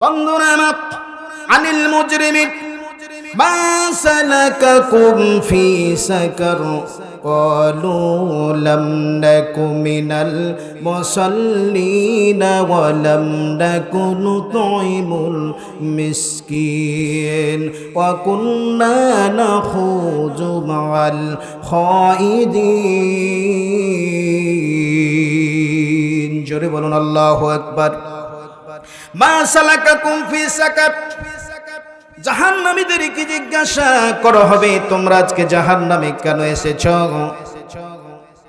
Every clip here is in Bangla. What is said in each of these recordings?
বন্ধুরা আনিল মুজরিমিন মা সালাকাকুম ফি সাকার ক্বালু লাম নাকু মিনাল মুসাল্লিন ওয়া লাম নাকু নুতঈমুল মিসকিন ওয়া কুন্না নাখুযু মা'আল খাইদিন। জোরে বলুন আল্লাহু আকবার। মা সালাকাকুম ফি সাকার, জাহান্নামীদেরকে জিজ্ঞাসা করা হবে তোমরা আজকে জাহান্নামে কেন এসেছো,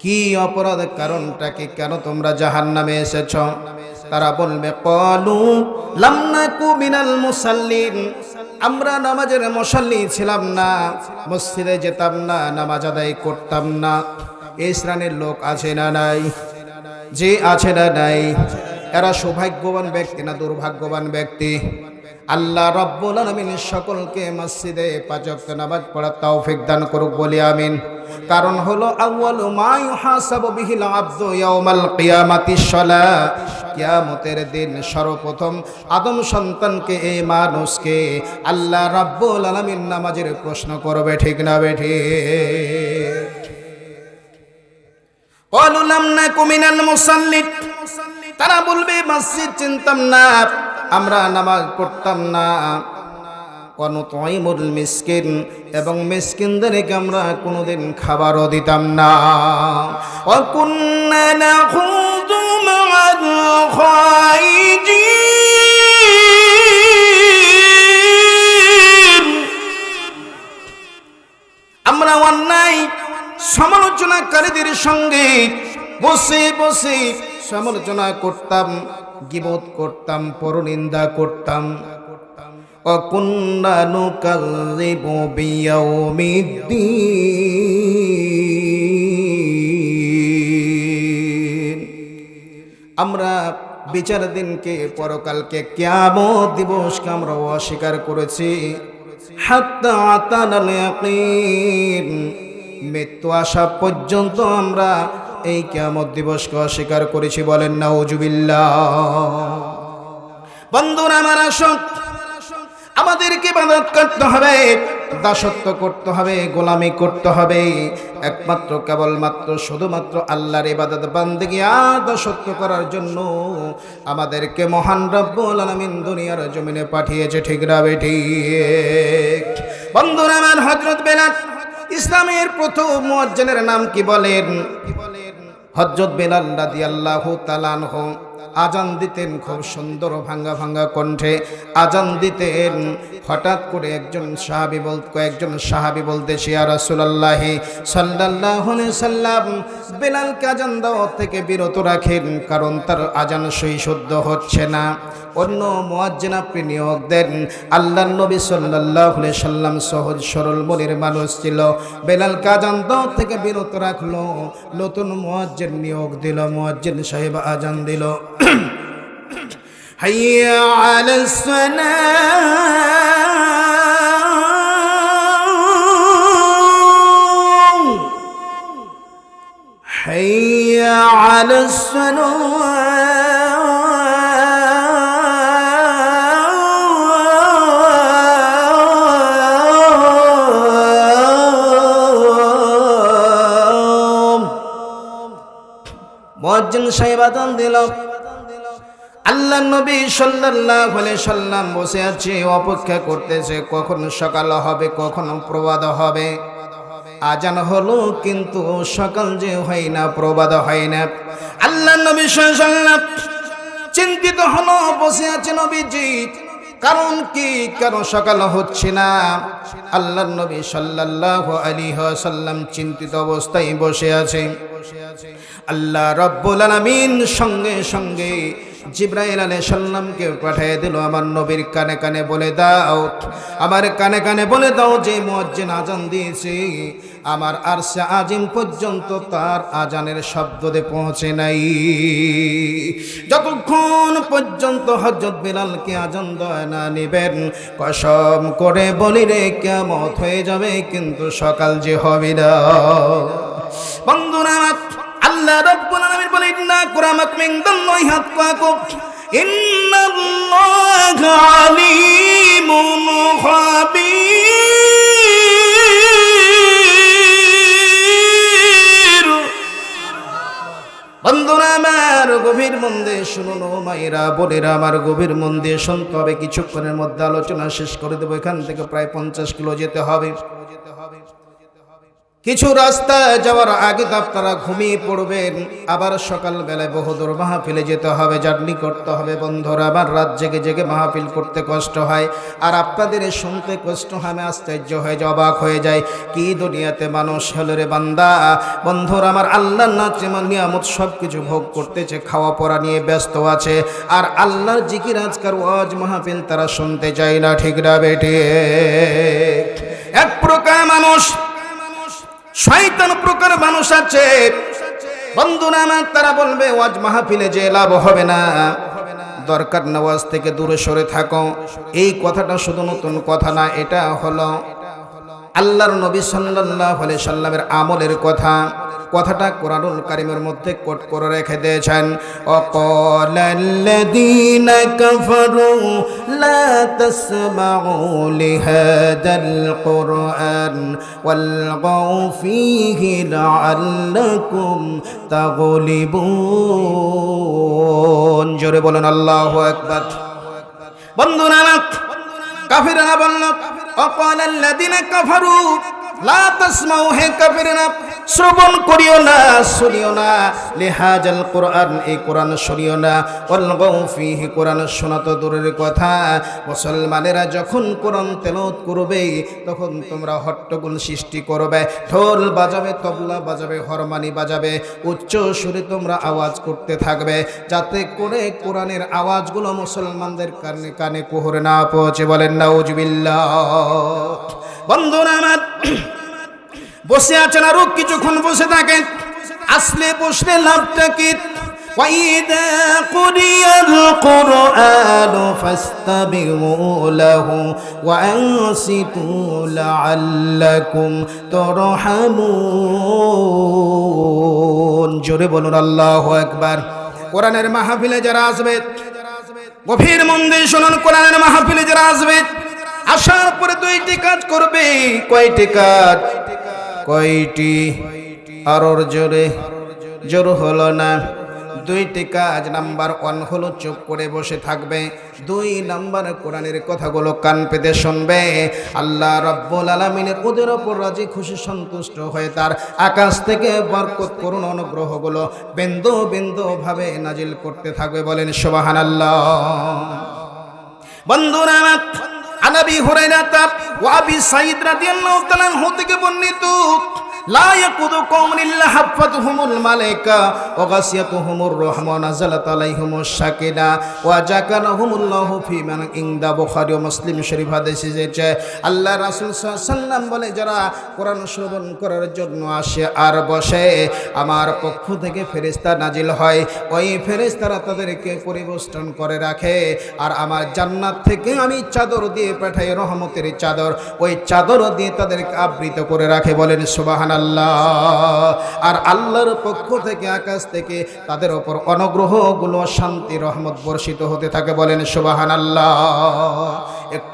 কি অপরাধ কারণটা কি, কেন তোমরা জাহান্নামে এসেছো? তারা বলবে ক্বালু লাম নাকু মিনাল মুসাল্লিন, আমরা নামাজের মুসাল্লি ছিলাম না, মসজিদে যেতাম না, নামাজ আদায় করতাম না। এই শ্রেণীর লোক আছে না নাই? যে আছে না নাই? এরা সৌভাগ্যবান ব্যক্তি না দুর্ভাগ্যবান ব্যক্তি? আল্লাহ রাব্বুল আলামিন সকলকে মসজিদে পাঁচ ওয়াক্ত নামাজ পড়ার তৌফিক দান করুক বলি আমিন। কারণ হলো আউয়ালু মা ইউহাসাবু বিহিল আবদু ইয়াউমাল কিয়ামাতিস সালাহ, কিয়ামতের দিন সর্বপ্রথম আদম সন্তানকে, এই মানুষকে আল্লাহ রাব্বুল আলামিন নামাজের প্রশ্ন করবে, ঠিক না বেঠিক? ক্বালু লাম নাকু মিনাল মুসাল্লিন, তারা বলবে মসজিদ চিনতাম না, আমরা নামাজ পড়তাম না। ওয়া নুতঈমুল মিসকিন, এবং মিসকিনদেরকে আমরা কোনোদিন খাবারও দিতাম না। ওয়া কুন্না নাখুযু মা'আল খাইদিন, আমরা অন্যায় সমালোচনাকারীদের সঙ্গে বসে বসে সমালোচনা করতাম, গীবত করতাম, পরনিন্দা করতাম। অকুন্না নুকাযযিবু বিয়াউমিদ্দিন, আমরা বিচার দিনকে, পরকালকে, কিয়ামত দিবসকে আমরা অস্বীকার করেছি। হাত্তা আতানাল ইয়াকিন, মৃত্যু আসা পর্যন্ত আমরা এই কিয়ামত দিবসকে অস্বীকার করেছি। বলেন নাউজুবিল্লাহ। বন্ধুরা আমার, আসুন আমাদেরকে ইবাদত করতে হবে, দাসত্ব করতে হবে, গোলামি করতে হবে, একমাত্র কেবলমাত্র শুধুমাত্র আল্লাহর ইবাদত বান্দেগি আর দাসত্ব করার জন্য আমাদেরকে মহান রব্বুল আলামিন দুনিয়ার জমিনে পাঠিয়েছে, ঠিক না বেঠিক? বন্ধুরা আমার, হযরত বেলাল, ইসলামের প্রথম মুয়াজ্জিনের নাম কি বলেন? হযরত বেলাল রাদিয়াল্লাহু তাআলা আনহু আজান দিতেন, খুব সুন্দর ভাঙ্গা ভাঙ্গা কণ্ঠে আজান দিতেন। হঠাৎ করে কয়েকজন সাহাবী বলতেছে, ইয়া রাসূলুল্লাহ সাল্লাল্লাহু আলাইহি সাল্লাম, বেলালকে আজান দেওয়া থেকে বিরত রাখেন, কারণ তার আজান সহি শুদ্ধ হচ্ছে না, অন্য মুয়াজ্জিন আপনি নিয়োগ দেন। আল্লাহর নবী সাল্লাল্লাহু আলাইহি সাল্লাম সহজ সরল মনের মানুষ ছিল, বেলালকে আজান দেওয়া থেকে বিরত রাখলো, নতুন মুয়াজ্জিন নিয়োগ দিল, মুয়াজ্জিন সাহেব আজান দিল, হাইয়া আলাস সালাহ, হাইয়া আলাস সালাহ, মুয়াজ্জিন সাহেব আজান দিল। আল্লাহর নবী সাল্লাল্লাহু আলাইহি সাল্লাম বসে আছে, অপেক্ষা করতেছে কখন সকাল হবে, কখন প্রভাত হবে। আজান হলো কিন্তু সকাল যে হয় না, প্রভাত হয় না। আল্লাহর নবী সাল্লাল্লাহু আলাইহি সাল্লাম চিন্তিত হলো, বসে আছে নবীজি, কারণ কি, কেন সকাল হচ্ছে না? আল্লাহর নবী সাল্লাল্লাহু আলাইহি ওয়াসাল্লাম চিন্তিত অবস্থায় বসে আছে। আল্লাহ রাব্বুল আলামিন সঙ্গে সঙ্গে জিবরাইল আলাইহিস সালামকে পাঠিয়ে দিল, আমার নবীর কানে কানে বলে দাও, আমার কানে কানে বলে দাও যে মুয়াজ্জিন আজান দিয়েছে, আমার আরশে আজিম পর্যন্ত তার আজানের শব্দ পৌঁছে নাই। যতক্ষণ পর্যন্ত হযরত বেলালকে আজান দেয় না নিবেন, কসম করে বলি রে, কিয়ামত হয়ে যাবে কিন্তু সকাল যে হবে না। বন্ধুরা, আল্লাহ রাব্বুল আলামিন বলেন, ইন্না কুরামাকুম ইনদাল্লাহি আতকাকুম, ইন্নাল্লাহা আলীমুন খাবীর। বন্ধুরা আমার গভীর মন দিয়ে শুনুন, ও মায়েরা বোনেরা আমার গভীর মন দিয়ে শুনতে হবে। কিছুক্ষণের মধ্যে আলোচনা শেষ করে দেবো। এখান থেকে প্রায় 50 কিলো যেতে হবে। কিছু রাস্তা যাওয়ার আগে তো আপনারা ঘুমিয়ে পড়বেন, আবার সকালবেলায় বহুদূর মাহফিলে যেতে হবে, জার্নি করতে হবে। বন্ধুরা আমার রাত জেগে জেগে মাহফিল করতে কষ্ট হয়, আর আপনাদের শুনতে কষ্ট হয়। আমি আশ্চর্য হয়ে যাই, অবাক হয়ে যায়, কি দুনিয়াতে মানুষ হলো রে বান্দা। বন্ধুরা আমার আল্লাহর নিয়ামত সব কিছু ভোগ করতেছে, খাওয়া পড়া নিয়ে ব্যস্ত আছে, আর আল্লাহর জিকির আজকার ওয়াজ মাহফিল তারা শুনতে চায় না। ঠিক না বেটে? এক প্রকার মানুষ, শয়তান প্রকার মানুষ আছে বন্ধুরা আমার, তারা বলবে ওয়াজ মাহফিলে যে লাভ হবে না, দরকার না ওয়াজ থেকে দূরে সরে থাকো। এই কথাটা শুধু নতুন কথা না, এটা হলো আল্লাহর নবী সাল্লাল্লাহু আলাইহি সাল্লামের আমলের কথা। কথাটা কোরআনুল কারীমের মধ্যে কোট করে রেখে দিয়েছেন। ওয়াকালাল্লাযীনা কাফারু লা তাসমাউ লিহাদাল কুরআন ওয়ালগাউ ফীহি লাআল্লাকুম তাগলিবুন। জোরে বলেন আল্লাহু আকবার। বন্ধুরা কাফিররা বলল, ওয়াকালাল্লাযীনা কাফারু লা তাসমাউ, হে কাফিররা শ্রবণ করিও না, শুনিও না, লিহাজাল কোরআন, এই কোরআন শুনিও না, ওয়ালগাউ ফীহি, কোরআন শোনা তো দূরের কথা, মুসলমানেরা যখন কোরআন তেলাওয়াত করবে তখন তোমরা হট্টগোল সৃষ্টি করবে, ঢোল বাজাবে, তবলা বাজাবে, হরমানি বাজাবে, উচ্চ সুরে তোমরা আওয়াজ করতে থাকবে, যাতে করে কোরআনের আওয়াজগুলো মুসলমানদের কানে কানে কুহুরে না পৌঁছে। বলেন নাউজুবিল্লাহ। বন্ধুরা আমার বসে আছেন, আরো কিছুক্ষণ বসে থাকেন, আসলে বসলে লাভটা কি? ওয়াইদা কুরিয়াল কুরআনু ফাসতাবিউ লাহু ওয়া আনসিতু লাআল্লাকুম তুরহামুন। জোরে বলুন আল্লাহু আকবার। কোরআনের মাহফিলে যারা আসবে, গভীর মন দিয়ে শুনুন, কোরআনের মাহফিলে যারা আসবে, আসার পরে দুইটি কাজ করবে। কয়টি কাজ? কয়টি? আরোর জোরে, জোর হলো না। দুইটি কাজ। নাম্বার 1 হলো চুপ করে বসে থাকবে। 2 নাম্বার কোরআনের কথাগুলো কান পেতে শুনবে। আল্লাহ রাব্বুল আলামিনের ওদের ওপর রাজি খুশি সন্তুষ্ট হয়ে তার আকাশ থেকে বরকত করুন অনুগ্রহগুলো বিন্দু বিন্দু ভাবে নাজিল করতে থাকবে। বলেন সুবহানাল্লাহ। বন্ধুরা আন আবি হুরায়রা ওয়া আবি সাঈদ রাদিয়াল্লাহু তাআলা আনহু থেকে বর্ণিত, লা ইয়াকুদু কওমুন ইল্লা হাফাতুহুমুল মালায়েকা ওয়া গাশিয়াতুহুমুর রাহমা নাযালাত আলাইহিমুশ সাকিনা ওয়া যাকারহুমুল্লাহু ফি মান ইনদা বুখারী ও মুসলিম শরীফ হাদিসে এসেছে। আল্লাহ রাসূল সাল্লাল্লাহু আলাইহি সাল্লাম বলে, যারা কোরআন শ্রবণ করার জন্য আসে আর বসে, আমার পক্ষ থেকে ফেরেশতা নাজিল হয়, ওই ফেরেশতারা তাদেরকে পরিবেষ্টন করে রাখে, আর আমার জান্নাত থেকে আমি চাদর দিয়ে পাঠাই, রহমতের চাদর, ওই চাদর দিয়ে তাদেরকে আবৃত করে রাখে। বলেন সুবহানাল্লাহ। আর আল্লাহর পক্ষ থেকে আকাশ থেকে তাদের উপর অনুগ্রহগুলো, শান্তি, রহমত বর্ষিত হতে থাকে। বলেন সুবহানাল্লাহ। একটু